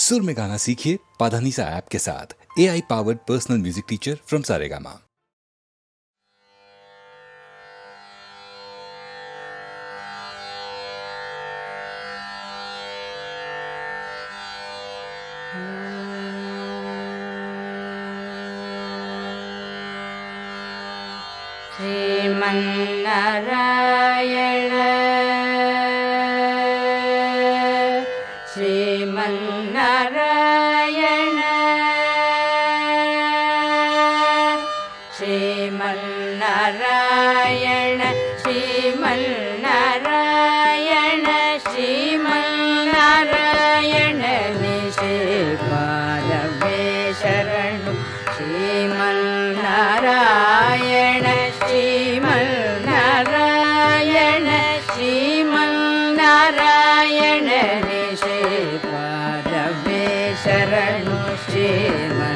सुर में गाना सीखिए पाधानीसा ऐप के साथ। AI powered personal music teacher from Saregama. Shrimannarayana Shrimannarayana Shrimannarayana Shrimannarayana Shrimannarayana निश्रीपादवे शरणु श्रीमन्नारायण श्रीमन्नारायण श्रीमन्नारायण निश्रीपादवे शरणु श्रीमन्नारायण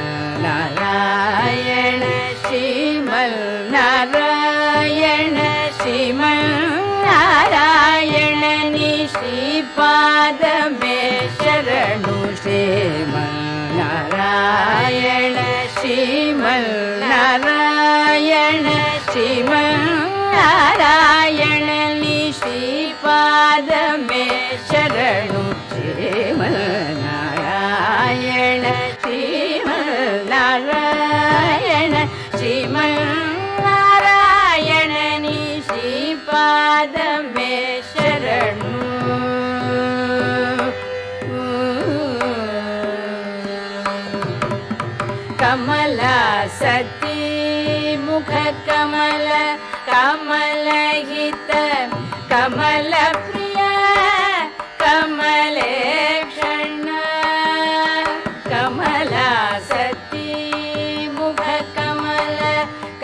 श्रीमन्नारायण श्रीमन्नारायण निश्रीपादवे शरणु श्रीमन्नारायण श्रीमन्नारायण श्रीमन्नारायण निश्रीपादवे शरणु श्रीमन्नारायण श्रीमन्नारायण श्रीमन्नारायण निश्रीपादवे शरणु कमला सती मुख कमल कमलहित कमल प्रिय कमलेक्षण कमला सती मुख कमल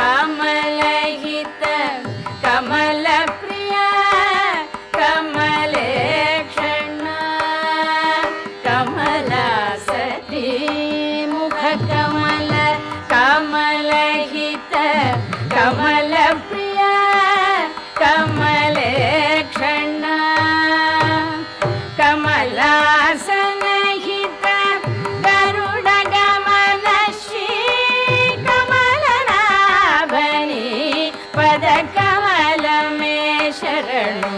कमलहित कमल प्रिय कमलेक्षण कमला सती मुख कमल कमलहित कमल प्रिय कमलेक्षण कमलासनहित गरुड गमन श्री कमलनाभनि पद कमल में शरणु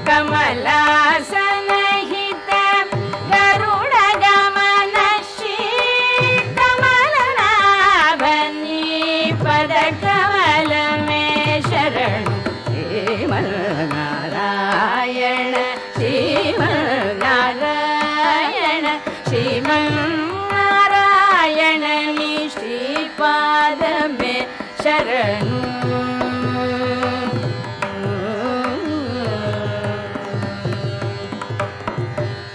कमलासनहित गरुड गमन श्री कमलनाभनि पद कमल में शरणु श्रीमन्नारायण श्रीमन्नारायण श्रीमन्नारायण निश्रीपादवे शरणु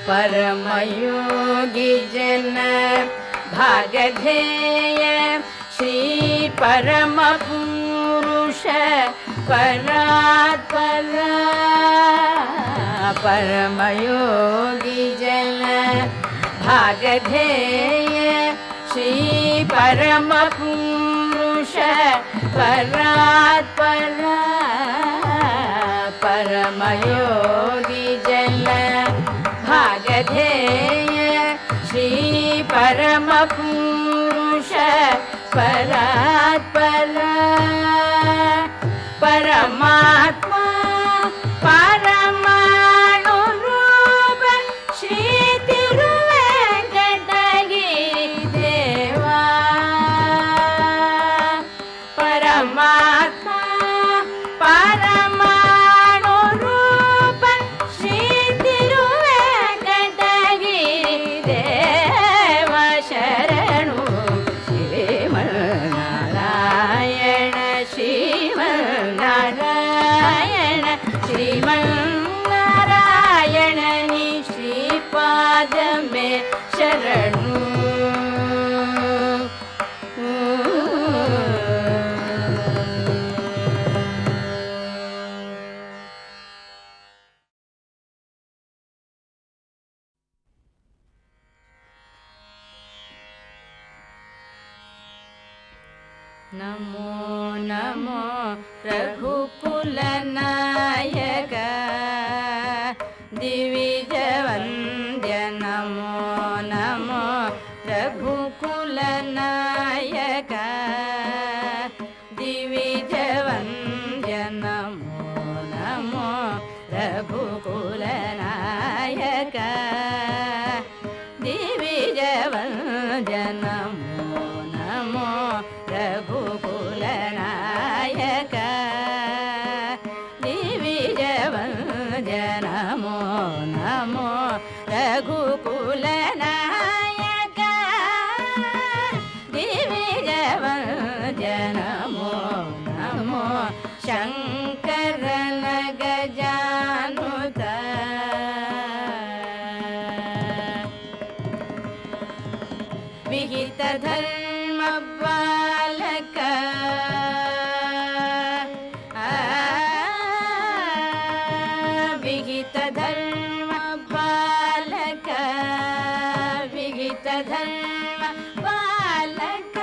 परमयोगी जन भागधेय श्री परम पुरुष परात्पर परमयोगी जन भागधेय श्री परम पुरुष परात्पर परमयोगी जन भागधेय श्री परम पुरुष परात्पर परमात्मा परमाणु रूप श्री तिरुवेंकटगिरि देवा परमात्मा परमाणु रूप श्री तिरुवेंकटगिरि देवा शरणु श्रीमन्नारायण श्रीमन्नारायण श्रीमन्नारायण निश्रीपादवे शरणु नमो नमो रघुकुल नायक दिविज वन्द्य नमो नमो रघुकुलनायक दिविजवन्द्य नमो नमो रघुकुलनायक दिविजवन्द्य नमो नमो रघुकुलनायक दिविजवन्द्य नमो नमो रघुकुलनायक दिविजवन्द्य नमो नमो शङ्करन गजानुत विहित धर्म बालक विहित धर्म बालक विहित धर्म बालक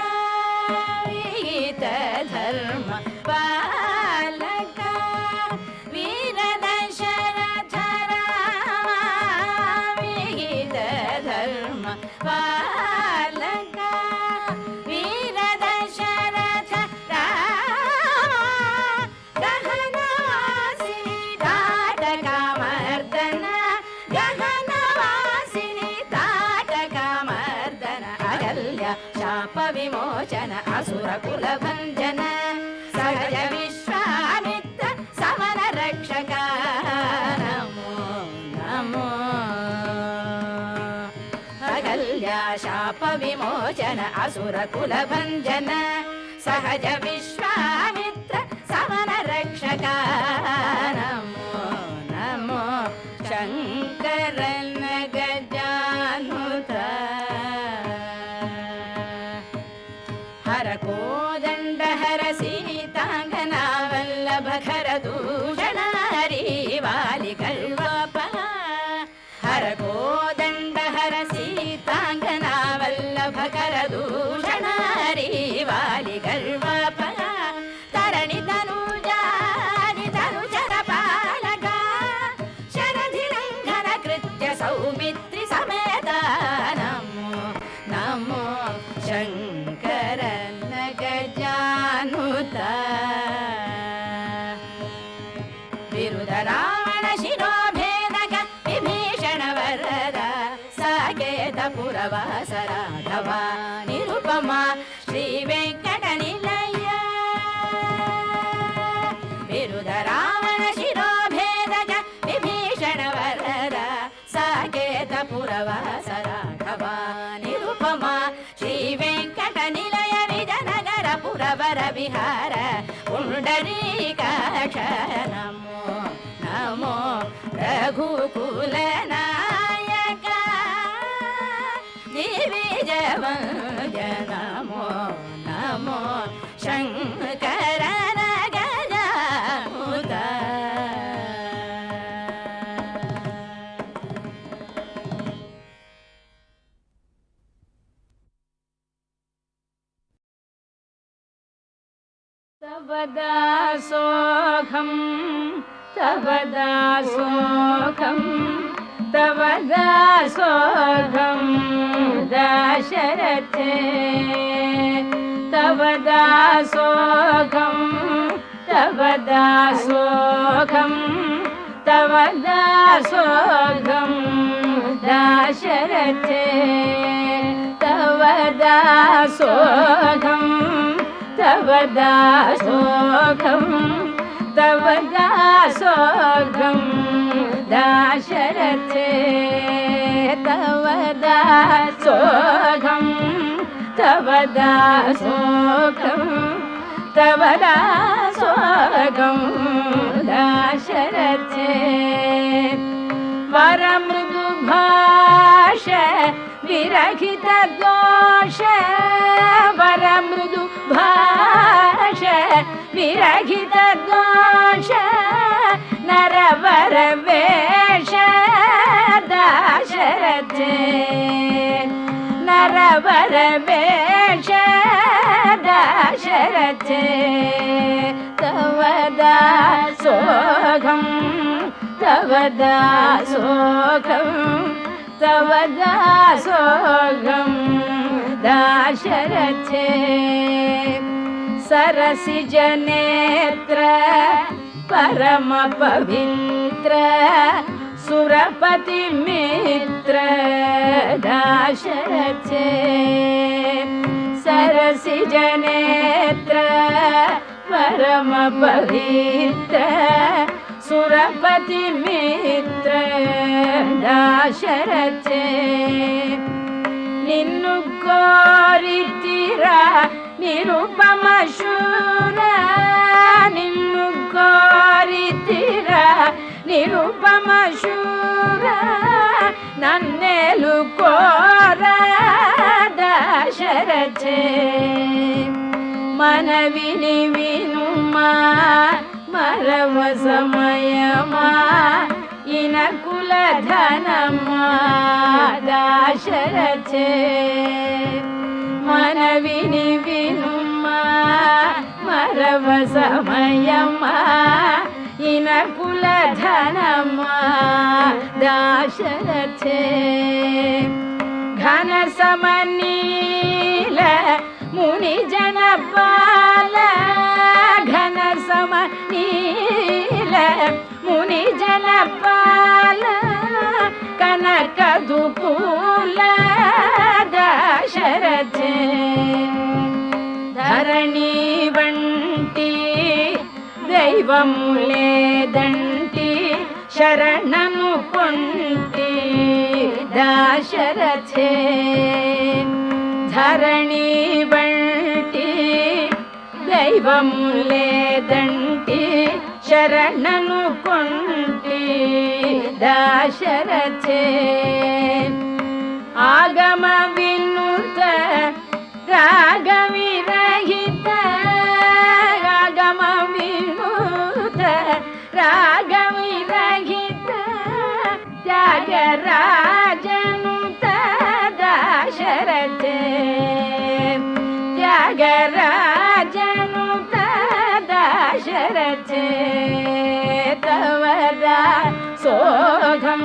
विहित धर्म बालक वीर दशरथ राम विहित धर्म बालक वीर दशरथ राम गहनवासिनी ताटकामर्दन गहनवासिनी ताटकामर्दन अगल्य शाप विमोचन असुर कुलभञ्जन सहज विश्वामित्र समर रक्षक नमो नमो अगल्य शाप विमोचन असुर कुलभञ्जन सहज विश्वामित्र समर रक्षक नमो नमो शङ्करन गजानुत हर कोदण्ड हर सीताङ्गना वल्लभ खरदूषण हरि वालि कल्वाप हर कोदण्ड हर सीताङ्गना वल्लभ खरदूषण हरि वालि कल्वाप तरणि तनुजानि तनुचर पालक शरधिरङ्घन कृत्य सौमित्रि समेत नमो नमो शङ्करन गजानुत विरुद रावण शिरोभेदक विभीषण वरद साकेत पुरवास राघव निरुपमा श्रीवेङ्कटनिलय विरुद रावण शिरोभेदक विभीषण वरद साकेत पुरवास राघव निरुपमा श्रीवेङ्कटनिलय विजयनगर पुरवर विहार पुण्डरीकाक्ष नमो नमो रघुकुलनायक दिविजवन्द्य नमो नमो शङ्करन गजानुत तव दासोऽहं तव दासोऽहं तव दासोऽहं दाशरथे तव दासोऽहं तव दासोऽहं तव दासोऽहं दाशरथे तव दासोऽहं तव दासोऽहं तव दासोऽहं दाशरथे तव दासोऽहं तव दासोऽहं तव दासोऽहं दाशरथे वरमृदुभाष विरहित दोष वरमृदुभाष विरहित दोष नरवर वेश दाशरथे नरवर वेश दाशरथे तव दासोऽहं तव दासोऽहं तव दासोऽहं दाशरथे सरसिजनेत्र परम पवित्र सुरपति मित्र दाशरथे सरसिजनेत्र परम पवित्र सुरपति मित्र दाशरथे निन्नु कोरितिरा निरुपम शूर निन्नु कोरितिरा निरुपम शूर नन्नेलु कोर दाशरथे मनविनि विनुमा मरव समयमा इनकुल धनमा दाशरथे मनविनि विनुमा मरव समयमा इनकुल धनमा दाशरथे घन समनील मुनि जनपाल घन समनील मुनि जनपाल कनक दुकूल दाशरथे धरणी वंटी दैवमुले दंटी शरणनु कुंटी दाशरथे धरणी वंटी दैवमुले दंटी शरणनु कुंटी दाशरथे आगम विनुत राग विरहित आगम विनुत राग विरहित त्यागराजनुत दाशरथे त्यागराजनुत दाशरथे तव दासोऽहं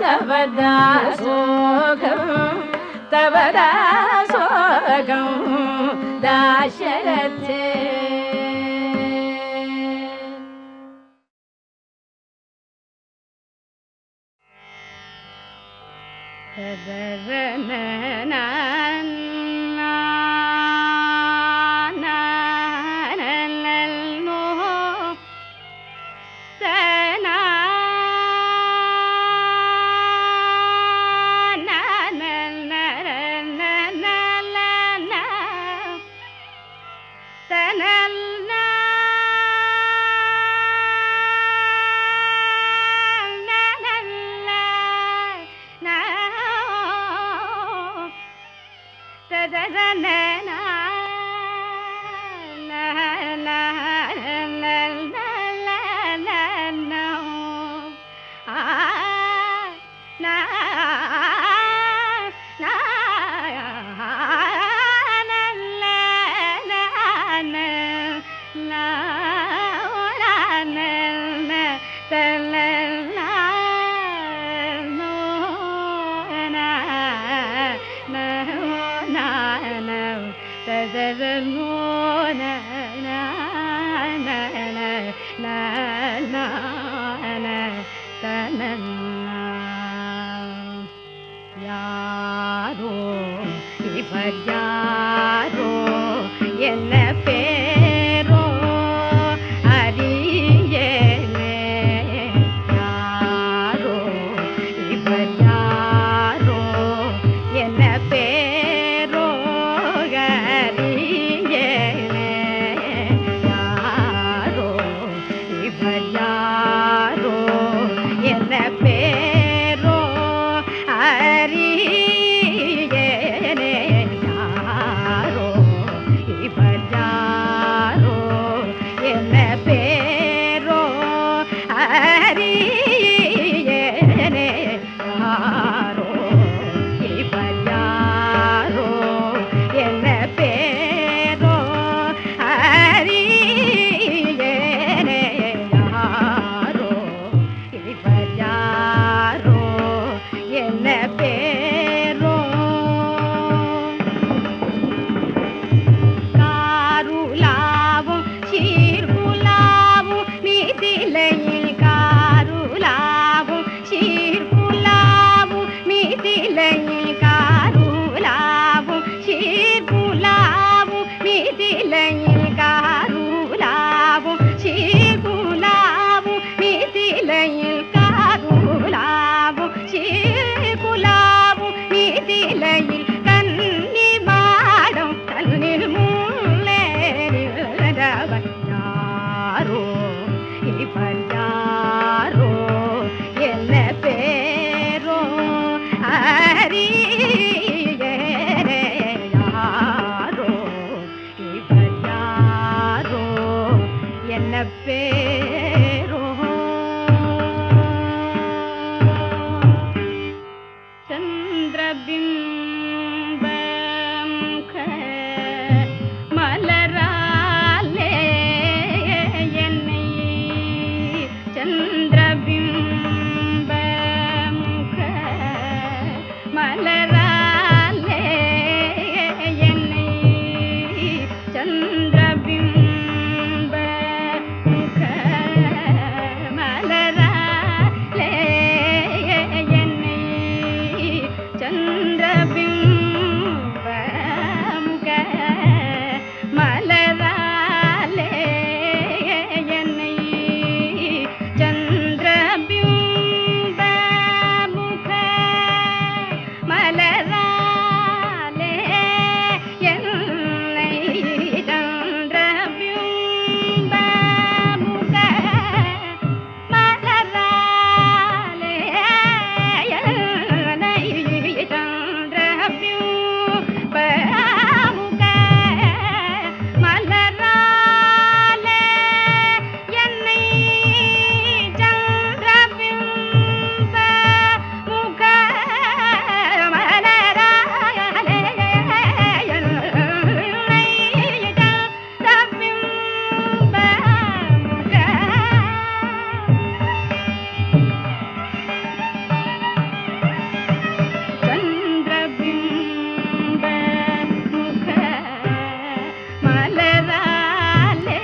तव दासोऽहं तव दासोऽहं दाशरथे யாரோ இவர் யாரோ என்ன பேரோ அறியேனே யாரோ இவர் யாரோ என்ன பேரோ அறியேனே யாரோ இவர் யாரோ என்ன பேரோ அறியேனே யாரோ இவர் யாரோ மலராலே என்னை சந்திரபிம்ப முக மலராலே என்னை சந்திரபிம்ப முக மலராலே என்னை சந்திரபிம்ப முக மலராலே என்னை சந்திரபிம்ப முக மலராலே என்னை சந்திரபிம்ப முக மலராலே என்னை சந்திரபிம்ப முக மலராலே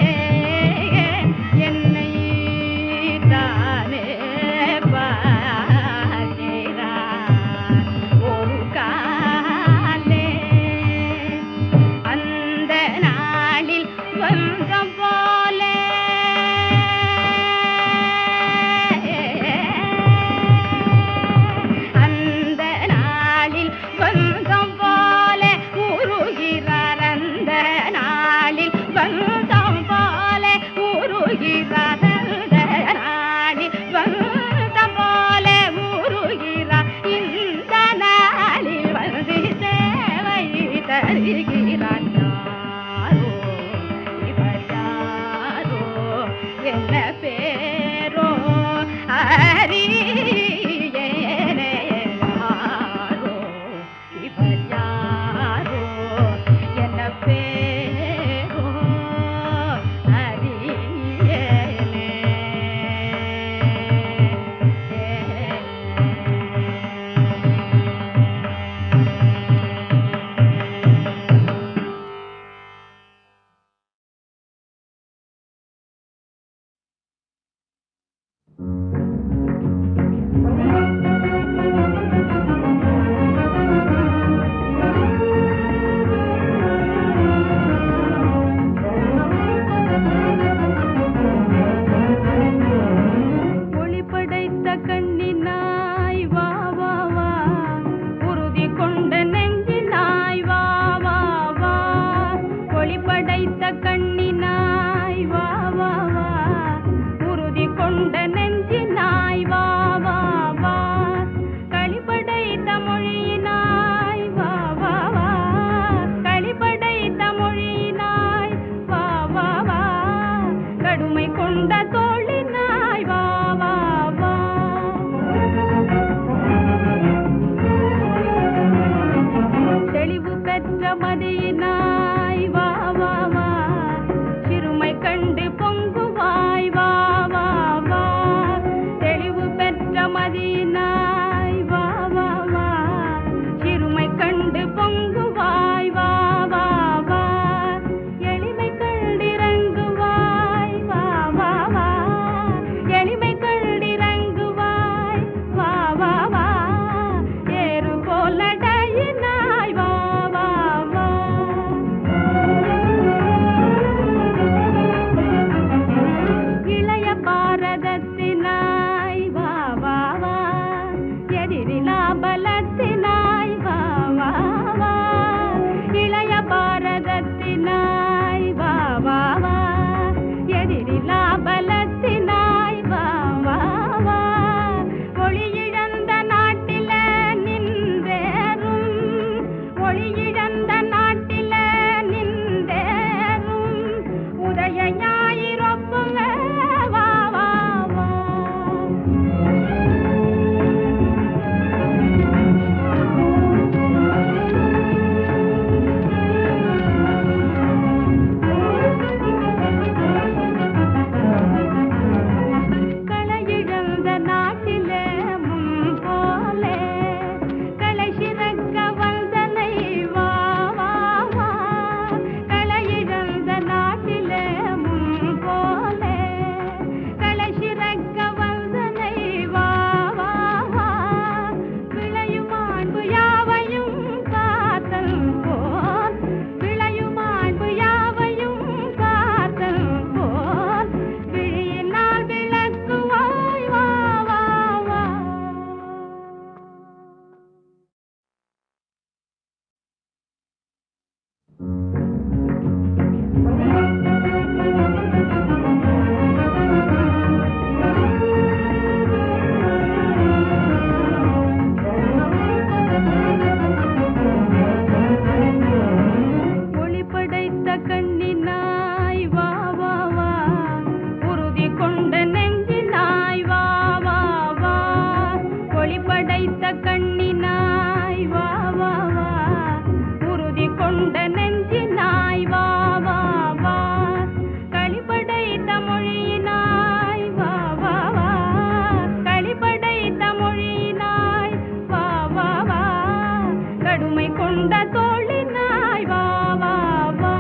கடுமை கொண்ட தோழினாய் வா வா வா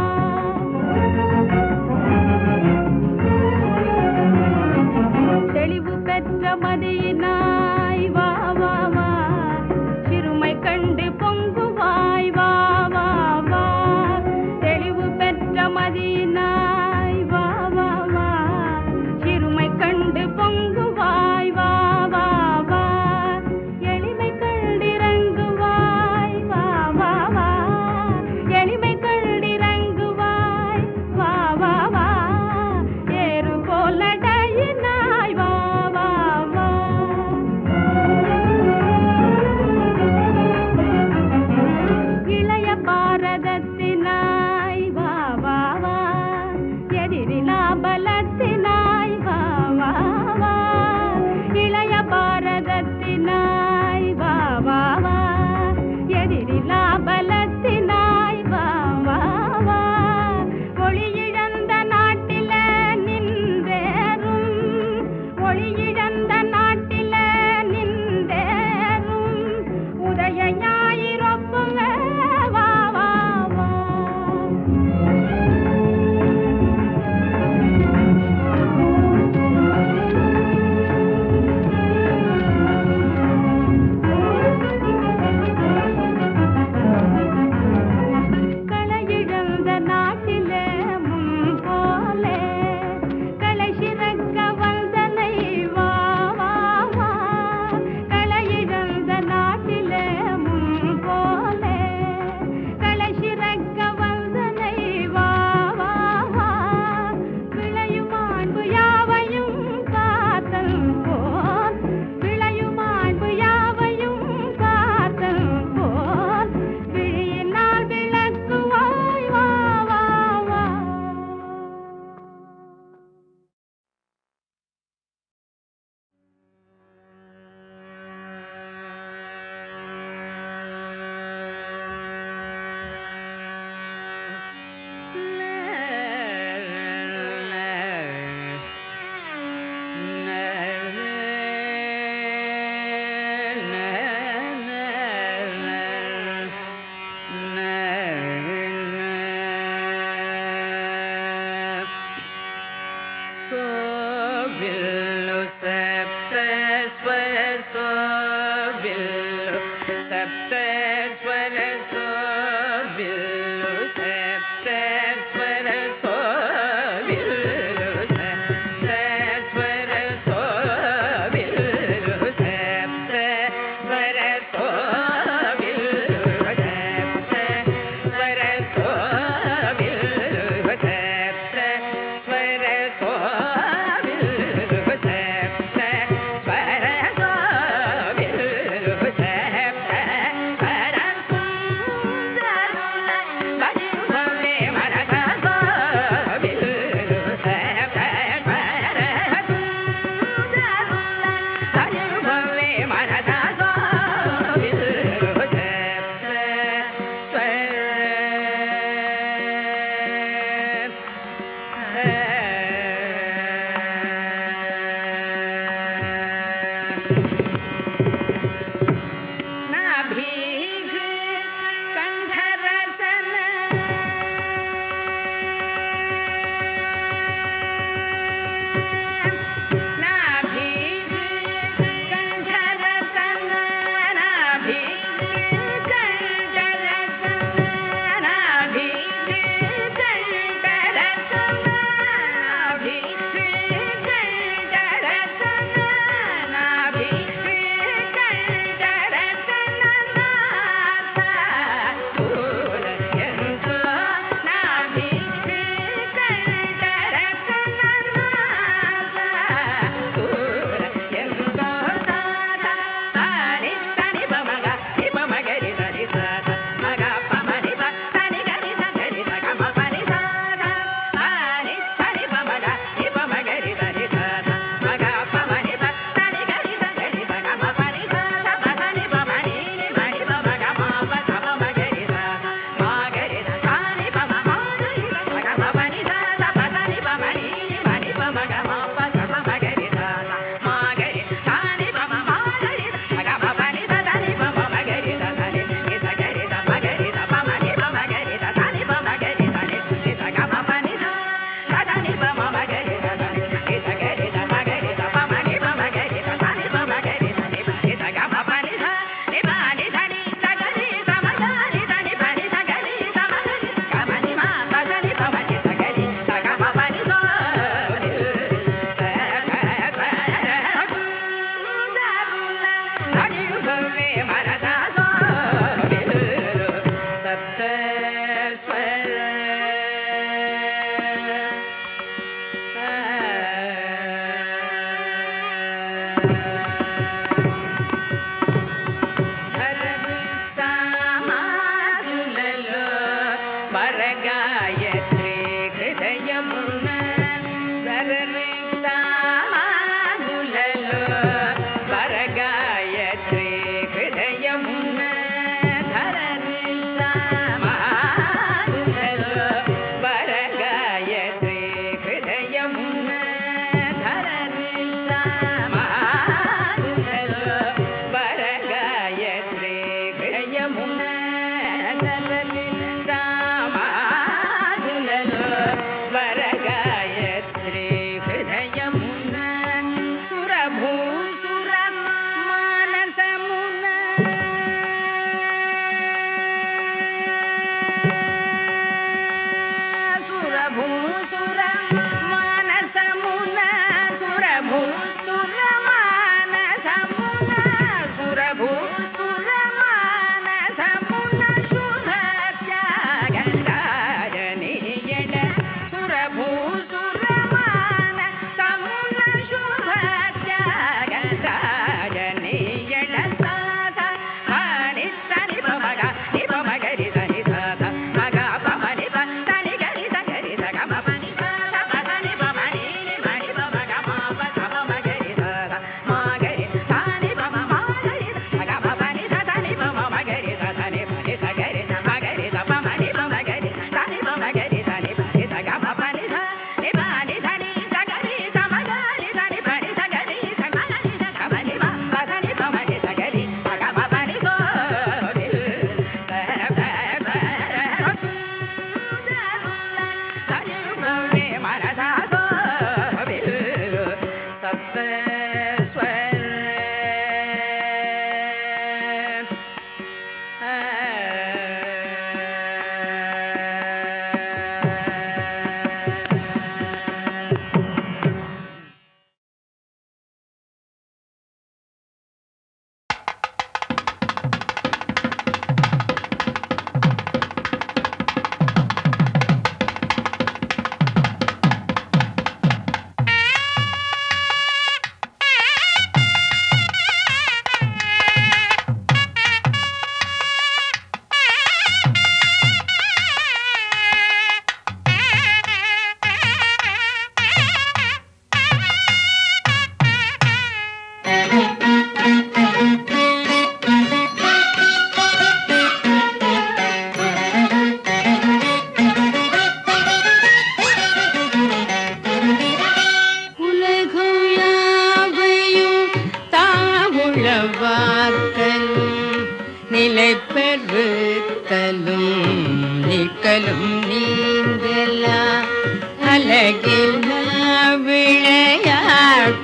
தெளிவு பெற்ற மதியினாய் வா வா வா சிறுமை கண்டு பொங்குவாய் வா வா வா தெளிவு பெற்ற மதியினாய் வா வா வா சிறுமை கண்டு பொங்குவாய் வா வா வா எளிமை கண்டிறங்குவாய் வா வா வா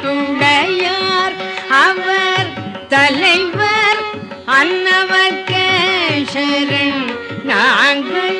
விளையாட்டுடையார் அவர் தலைவர் அன்னவர்க்கே சரண் நாங்கள்